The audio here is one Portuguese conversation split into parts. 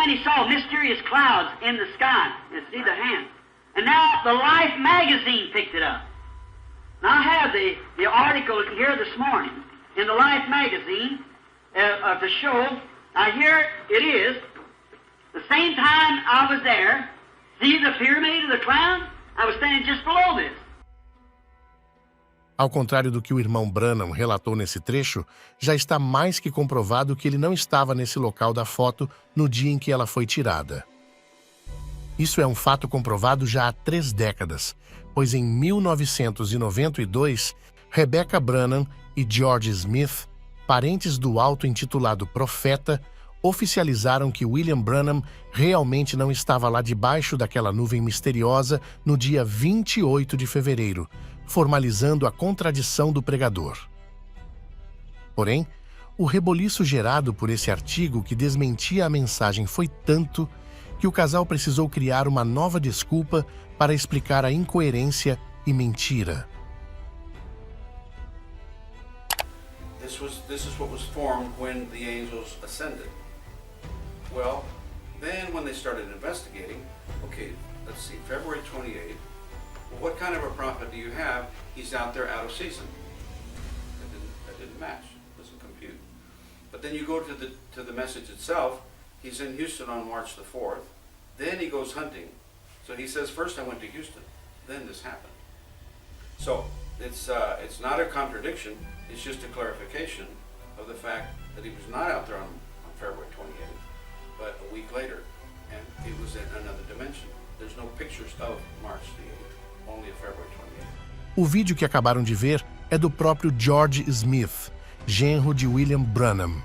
many saw mysterious clouds in the sky? You see the hand. And now the Life magazine picked it up. Now I have the article here this morning in the Life magazine to show. Now here it is. The same time I was there, see the pyramid of the cloud? I was standing just below this. Ao contrário do que o irmão Branham relatou nesse trecho, já está mais que comprovado que ele não estava nesse local da foto no dia em que ela foi tirada. Isso é um fato comprovado já há 3 décadas, pois em 1992, Rebecca Branham e George Smith, parentes do auto-intitulado Profeta, oficializaram que William Branham realmente não estava lá debaixo daquela nuvem misteriosa no dia 28 de fevereiro, formalizando a contradição do pregador. Porém, o reboliço gerado por esse artigo que desmentia a mensagem foi tanto que o casal precisou criar uma nova desculpa para explicar a incoerência e mentira. This is what was formed when the angels ascended. Well, then when they started investigating, okay, let's see, February 28th, well, what kind of a prophet do you have? He's out there out of season. That didn't match. It doesn't compute. But then you go to the message itself. He's in Houston on March the 4th. Then he goes hunting. So he says, first I went to Houston. Then this happened. So it's not a contradiction. It's just a clarification of the fact that he was not out there on February 28th, but a week later, and he was in another dimension. There's no pictures of March the 8th, only of February 28th. O vídeo que acabaram de ver é do próprio George Smith, genro de William Branham.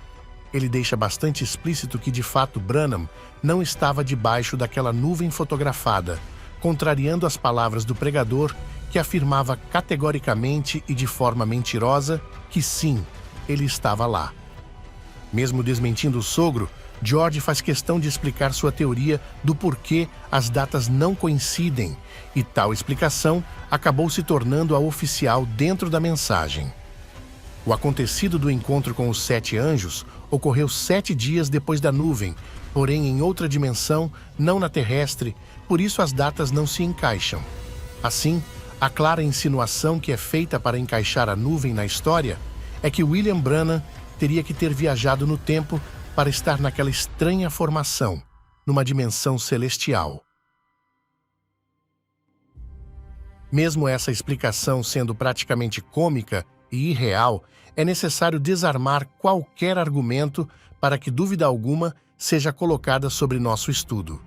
Ele deixa bastante explícito que, de fato, Branham não estava debaixo daquela nuvem fotografada, contrariando as palavras do pregador, que afirmava categoricamente e de forma mentirosa que sim, ele estava lá. Mesmo desmentindo o sogro, George faz questão de explicar sua teoria do porquê as datas não coincidem, e tal explicação acabou se tornando a oficial dentro da mensagem. O acontecido do encontro com os 7 anjos ocorreu 7 dias depois da nuvem, porém em outra dimensão, não na terrestre, por isso as datas não se encaixam. Assim, a clara insinuação que é feita para encaixar a nuvem na história é que William Branham teria que ter viajado no tempo para estar naquela estranha formação, numa dimensão celestial. Mesmo essa explicação sendo praticamente cômica e irreal, é necessário desarmar qualquer argumento para que dúvida alguma seja colocada sobre nosso estudo.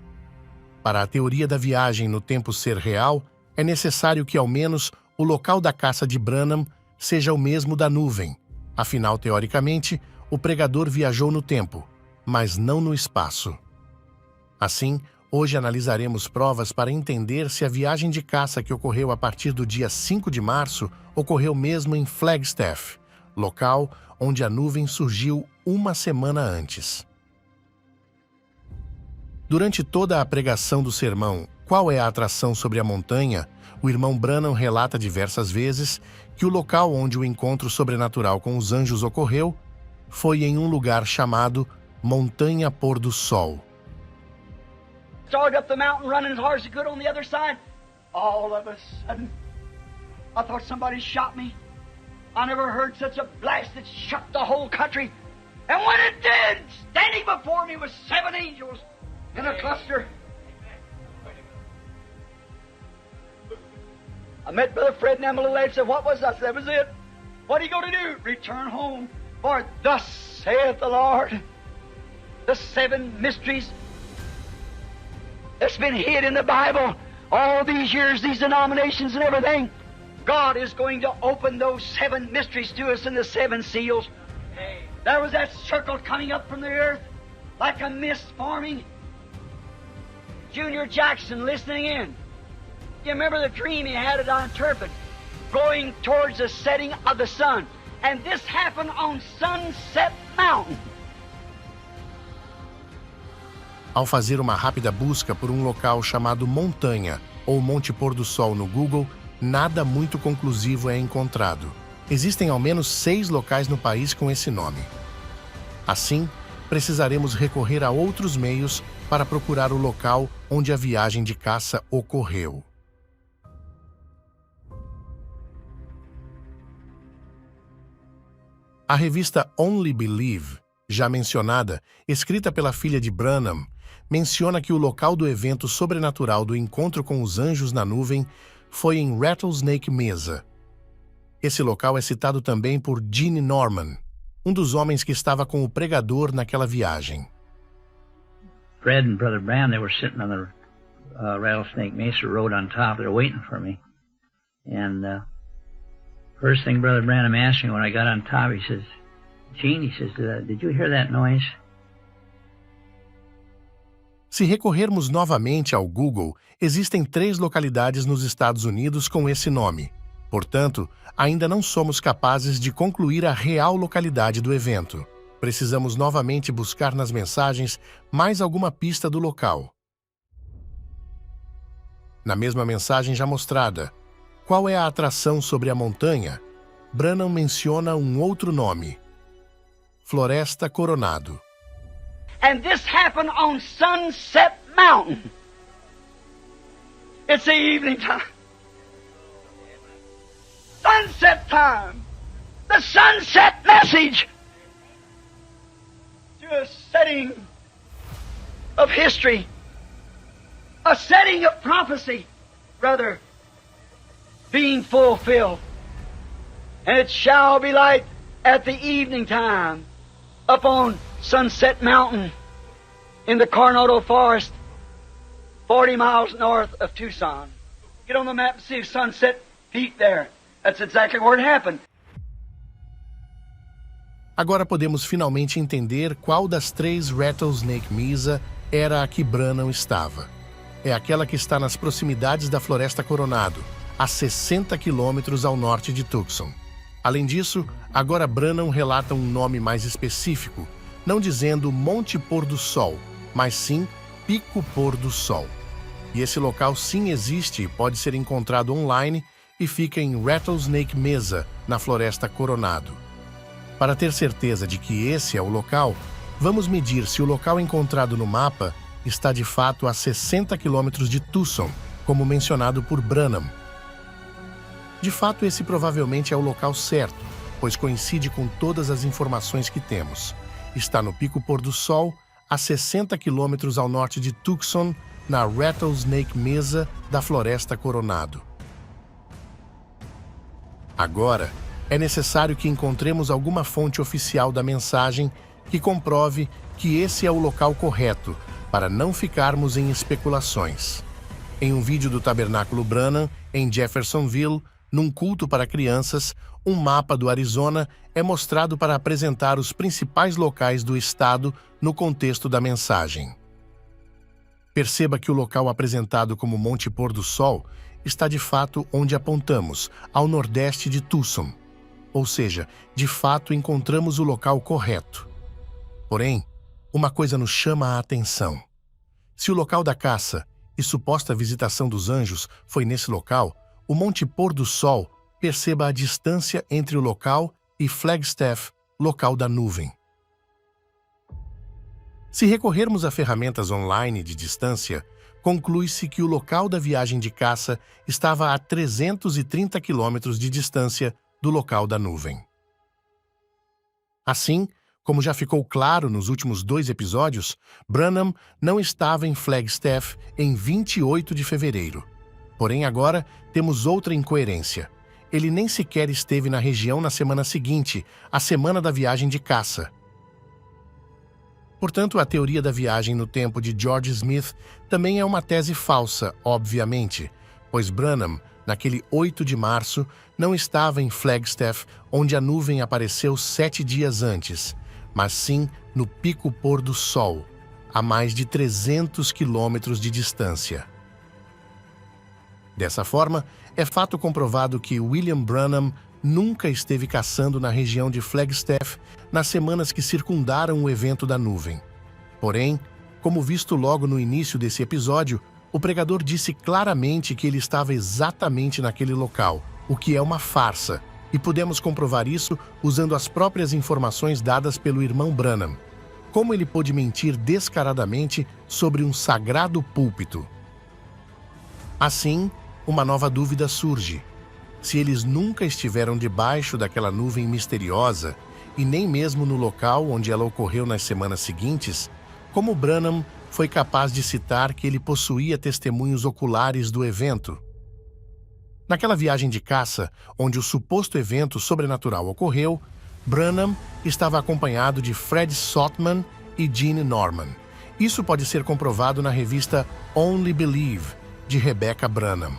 Para a teoria da viagem no tempo ser real, é necessário que, ao menos, o local da caça de Branham seja o mesmo da nuvem. Afinal, teoricamente, o pregador viajou no tempo, mas não no espaço. Assim, hoje analisaremos provas para entender se a viagem de caça que ocorreu a partir do dia 5 de março ocorreu mesmo em Flagstaff, local onde a nuvem surgiu uma semana antes. Durante toda a pregação do sermão Qual é a atração sobre a montanha?, o irmão Branham relata diversas vezes que o local onde o encontro sobrenatural com os anjos ocorreu foi em um lugar chamado Montanha Pôr do Sol. Started up the mountain running as hard as he could on the other side. All of a sudden, I thought somebody shot me. I never heard such a blast that shook the whole country. And when it did, standing before me was 7 angels in a cluster. I met Brother Fred and Emily and said, what was that? That was it. What are you going to do? Return home. For thus saith the Lord, the 7 mysteries that's been hid in the Bible all these years, these denominations and everything. God is going to open those 7 mysteries to us in the 7 seals. There was that circle coming up from the earth like a mist forming. Junior Jackson listening in. You remember the dream he had at Interpret, going towards the setting of the sun. And this happened on Sunset Mountain. Ao fazer uma rápida busca por um local chamado Montanha ou Monte Pôr do Sol no Google, nada muito conclusivo é encontrado. Existem ao menos 6 locais no país com esse nome. Assim, precisaremos recorrer a outros meios para procurar o local onde a viagem de caça ocorreu. A revista Only Believe, já mencionada, escrita pela filha de Branham, menciona que o local do evento sobrenatural do encontro com os anjos na nuvem foi em Rattlesnake Mesa. Esse local é citado também por Gene Norman, um dos homens que estava com o pregador naquela viagem. Fred and Brother Brown, they were sitting on the Rattlesnake Mesa road on top. They were waiting for me. And first thing Brother Branham asked me when I got on top, he says, Gene, he says, did you hear that noise? Se recorrermos novamente ao Google, existem 3 localidades nos Estados Unidos com esse nome. Portanto, ainda não somos capazes de concluir a real localidade do evento. Precisamos novamente buscar nas mensagens mais alguma pista do local. Na mesma mensagem já mostrada, qual é a atração sobre a montanha? Branham menciona um outro nome: Floresta Coronado. And this happened on Sunset Mountain. It's the evening time. Sunset time. The sunset message. To a setting of history. A setting of prophecy, rather, being fulfilled. And it shall be light at the evening time upon Sunset Mountain in the Coronado Forest, 40 miles north of Tucson. Get on the map and see Sunset Peak there. That's exactly where it happened. Agora podemos finalmente entender qual das 3 Rattlesnake Mesa era a que Branham estava. É aquela que está nas proximidades da Floresta Coronado, a 60 quilômetros ao norte de Tucson. Além disso, agora Branham relata um nome mais específico, não dizendo Monte Pôr do Sol, mas sim Pico Pôr do Sol. E esse local sim existe e pode ser encontrado online e fica em Rattlesnake Mesa, na Floresta Coronado. Para ter certeza de que esse é o local, vamos medir se o local encontrado no mapa está de fato a 60 quilômetros de Tucson, como mencionado por Branham. De fato, esse provavelmente é o local certo, pois coincide com todas as informações que temos. Está no Pico Pôr do Sol, a 60 quilômetros ao norte de Tucson, na Rattlesnake Mesa da Floresta Coronado. Agora, é necessário que encontremos alguma fonte oficial da mensagem que comprove que esse é o local correto, para não ficarmos em especulações. Em um vídeo do Tabernáculo Branham, em Jeffersonville, num culto para crianças, um mapa do Arizona é mostrado para apresentar os principais locais do estado no contexto da mensagem. Perceba que o local apresentado como Monte Pôr do Sol está de fato onde apontamos, ao nordeste de Tucson. Ou seja, de fato encontramos o local correto. Porém, uma coisa nos chama a atenção. Se o local da caça e suposta visitação dos anjos foi nesse local, o Monte Pôr do Sol, perceba a distância entre o local e Flagstaff, local da nuvem. Se recorrermos a ferramentas online de distância, conclui-se que o local da viagem de caça estava a 330 quilômetros de distância do local da nuvem. Assim, como já ficou claro nos últimos 2 episódios, Branham não estava em Flagstaff em 28 de fevereiro. Porém, agora temos outra incoerência. Ele nem sequer esteve na região na semana seguinte, a semana da viagem de caça. Portanto, a teoria da viagem no tempo de George Smith também é uma tese falsa, obviamente, pois Branham, naquele 8 de março, não estava em Flagstaff, onde a nuvem apareceu 7 dias antes, mas sim no Pico Pôr do Sol, a mais de 300 quilômetros de distância. Dessa forma, é fato comprovado que William Branham nunca esteve caçando na região de Flagstaff nas semanas que circundaram o evento da nuvem. Porém, como visto logo no início desse episódio, o pregador disse claramente que ele estava exatamente naquele local, o que é uma farsa, e podemos comprovar isso usando as próprias informações dadas pelo irmão Branham. como ele pôde mentir descaradamente sobre um sagrado púlpito. Assim, uma nova dúvida surge. Se eles nunca estiveram debaixo daquela nuvem misteriosa e nem mesmo no local onde ela ocorreu nas semanas seguintes, como Branham foi capaz de citar que ele possuía testemunhos oculares do evento? Naquela viagem de caça, onde o suposto evento sobrenatural ocorreu, Branham estava acompanhado de Fred Sotman e Gene Norman. Isso pode ser comprovado na revista Only Believe, de Rebecca Branham.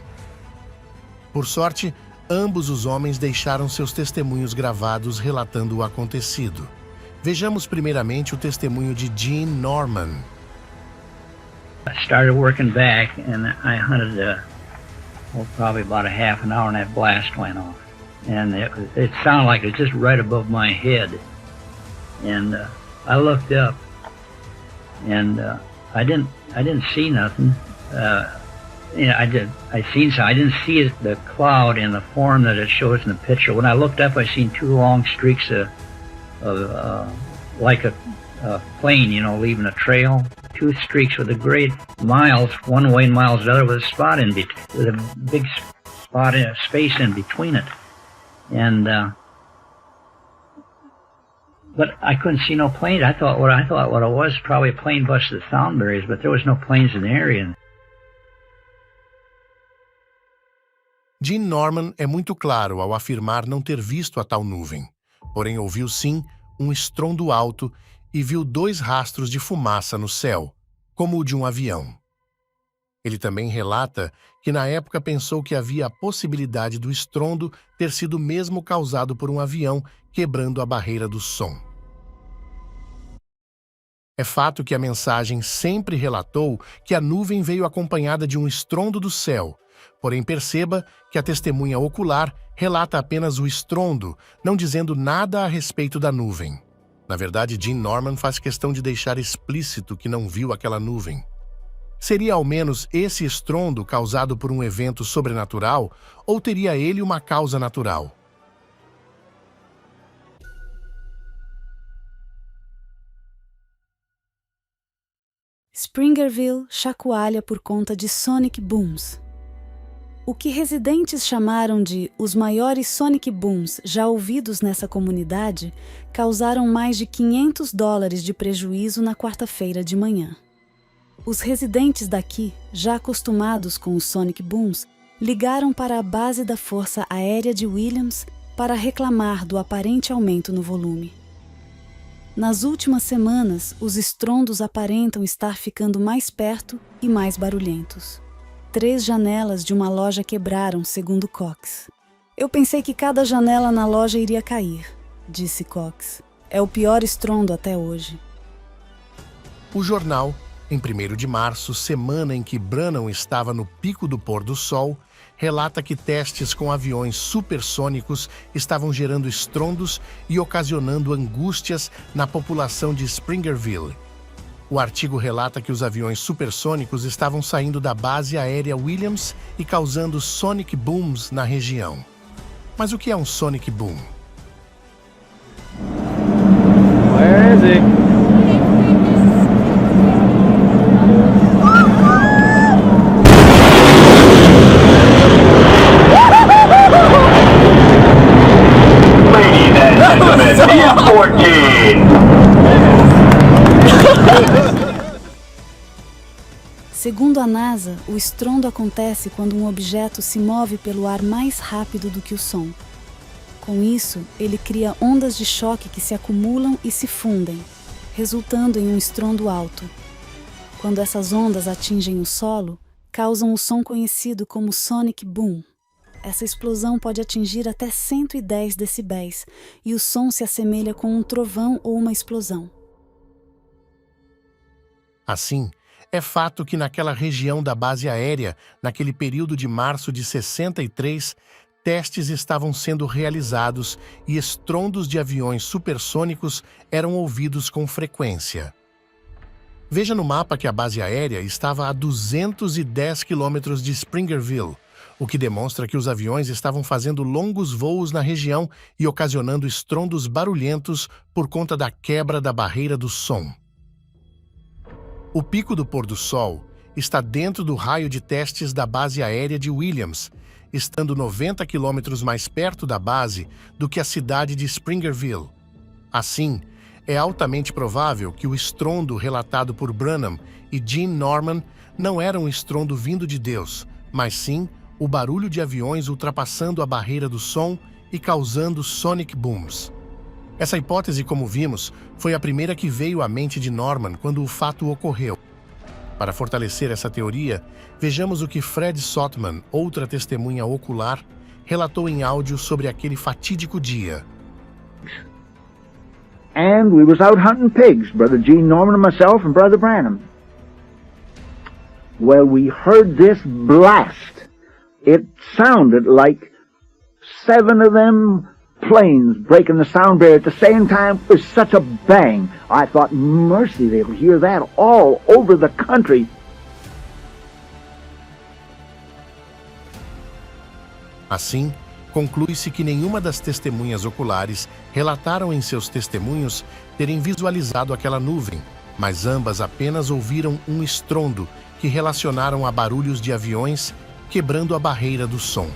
Por sorte, ambos os homens deixaram seus testemunhos gravados relatando o acontecido. Vejamos primeiramente o testemunho de Gene Norman. I started working back, and I hunted probably about a half an hour, and that blast went off. And it sounded like it was just right above my head. And I looked up, and I didn't see nothing. I seen something. I didn't see the cloud in the form that it shows in the picture. When I looked up, I seen two long streaks of like a plane, leaving a trail. Two streaks with a great miles one way and miles the other, with a spot with a big spot in space in between it. And but I couldn't see no planes. I thought what it was probably a plane busted the sound barriers, but there was no planes in the area. Gene Norman é muito claro ao afirmar não ter visto a tal nuvem, porém ouviu sim um estrondo alto e viu 2 rastros de fumaça no céu, como o de um avião. Ele também relata que na época pensou que havia a possibilidade do estrondo ter sido mesmo causado por um avião quebrando a barreira do som. É fato que a mensagem sempre relatou que a nuvem veio acompanhada de um estrondo do céu, porém perceba que a testemunha ocular relata apenas o estrondo, não dizendo nada a respeito da nuvem. Na verdade, Gene Norman faz questão de deixar explícito que não viu aquela nuvem. Seria ao menos esse estrondo causado por um evento sobrenatural, ou teria ele uma causa natural? Springerville chacoalha por conta de sonic booms. O que residentes chamaram de os maiores sonic booms já ouvidos nessa comunidade causaram mais de $500 de prejuízo na quarta-feira de manhã. Os residentes daqui, já acostumados com os sonic booms, ligaram para a base da Força Aérea de Williams para reclamar do aparente aumento no volume. Nas últimas semanas, os estrondos aparentam estar ficando mais perto e mais barulhentos. 3 janelas de uma loja quebraram, segundo Cox. Eu pensei que cada janela na loja iria cair, disse Cox. É o pior estrondo até hoje. O jornal, em 1º de março, semana em que Branham estava no pico do pôr do sol, relata que testes com aviões supersônicos estavam gerando estrondos e ocasionando angústias na população de Springerville. O artigo relata que os aviões supersônicos estavam saindo da base aérea Williams e causando sonic booms na região. Mas o que é um sonic boom? Where is it? Ladies and gentlemen, F-14. Segundo a NASA, o estrondo acontece quando um objeto se move pelo ar mais rápido do que o som. Com isso, ele cria ondas de choque que se acumulam e se fundem, resultando em um estrondo alto. Quando essas ondas atingem o solo, causam o som conhecido como sonic boom. Essa explosão pode atingir até 110 decibéis e o som se assemelha com um trovão ou uma explosão. Assim, é fato que naquela região da base aérea, naquele período de março de 63, testes estavam sendo realizados e estrondos de aviões supersônicos eram ouvidos com frequência. Veja no mapa que a base aérea estava a 210 quilômetros de Springerville, o que demonstra que os aviões estavam fazendo longos voos na região e ocasionando estrondos barulhentos por conta da quebra da barreira do som. O pico do pôr do sol está dentro do raio de testes da base aérea de Williams, estando 90 quilômetros mais perto da base do que a cidade de Springerville. Assim, é altamente provável que o estrondo relatado por Branham e Gene Norman não era um estrondo vindo de Deus, mas sim o barulho de aviões ultrapassando a barreira do som e causando sonic booms. Essa hipótese, como vimos, foi a primeira que veio à mente de Norman quando o fato ocorreu. Para fortalecer essa teoria, vejamos o que Fred Sotman, outra testemunha ocular, relatou em áudio sobre aquele fatídico dia. And we was out hunting pigs, Brother Gene Norman and myself and Brother Branham. Well, we heard this blast. It sounded like 7 of them planes breaking the sound barrier at the same time with such a bang. I thought, mercy, they'll hear that all over the country. Assim, conclui-se que nenhuma das testemunhas oculares relataram em seus testemunhos terem visualizado aquela nuvem, mas ambas apenas ouviram um estrondo que relacionaram a barulhos de aviões quebrando a barreira do som.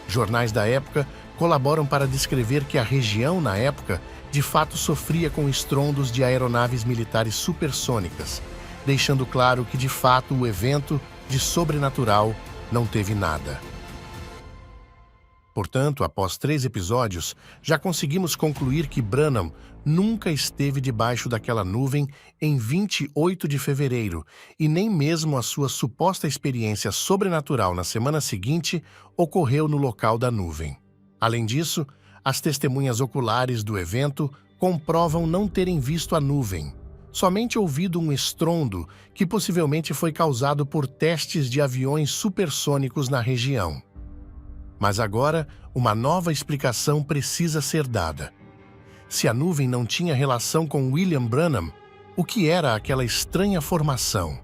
Jornais da época colaboram para descrever que a região, na época, de fato sofria com estrondos de aeronaves militares supersônicas, deixando claro que, de fato, o evento de sobrenatural não teve nada. Portanto, após 3 episódios, já conseguimos concluir que Branham nunca esteve debaixo daquela nuvem em 28 de fevereiro e nem mesmo a sua suposta experiência sobrenatural na semana seguinte ocorreu no local da nuvem. Além disso, as testemunhas oculares do evento comprovam não terem visto a nuvem, somente ouvido um estrondo que possivelmente foi causado por testes de aviões supersônicos na região. Mas agora, uma nova explicação precisa ser dada. Se a nuvem não tinha relação com William Branham, o que era aquela estranha formação?